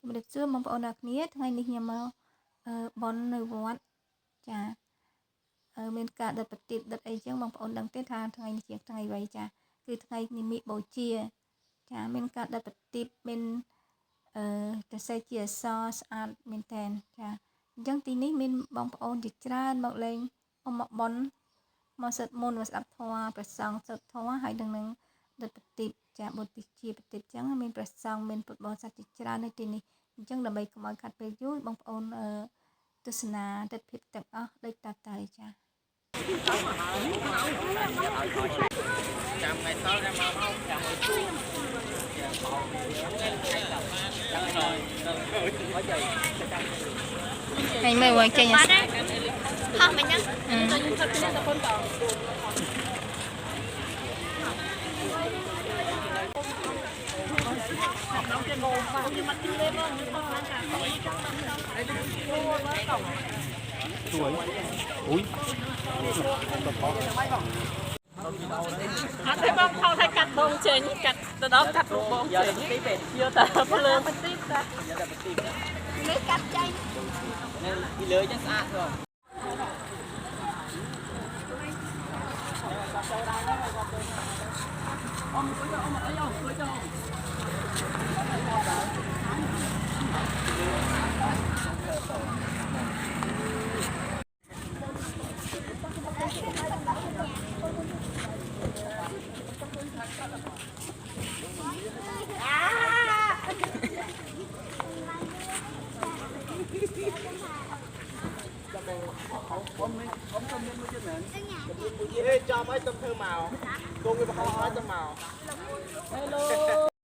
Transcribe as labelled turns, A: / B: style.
A: ជំរាបសួរបងប្អូនអ្នកគ្នាថ្ងៃនេះខ្ញុំមកបននៅវត្តចាមានការដិតប្រទីបដិតអីចឹងបងប្អូនដឹងទេថាថ្ងៃនេះជាថ្ងៃអ្វីចាគឺថ្ងៃនិមិត្តបូជាចាមានការដិតប្រទីបមានទៅសេជាអសស្អាតមែនតើចាអញ្ចឹងទីនេះមានបងប្អូនជាច្រើនមកលេងមកបនមកសិតមុនមកស្ដាប់ធម៌ព្រះសង្ឃសិតធម៌ហើយនឹងដិតប្រទីបចាបុត្រជាប្រទីបចឹងមានព្រះសង្ឃមានពុទ្ធបរិស័ទជាច្រើននៅទីនេះអញ្ចឹងដើម្បីកុំឲ្យខាត់ពេលយូរបងប្អូនទស្សនាទិដ្ឋភាពទាំងអស់ដូចតទៅចាចាំថ្ងៃសៅរ៍មកចាំឲ្យជួបថ្ងៃមើលវិញចេញហោះមិញสวยอุ้ยอันนี้บางเขาให้กัดบงเฉยกัดแต่ดอกกัดบงเฉยเยอะแต่เพลินมันติดนะไม่กัดใจนี่เลยจะสะอาดหรอcho mấy tôm thơ màu cô người bà không nói tôm màu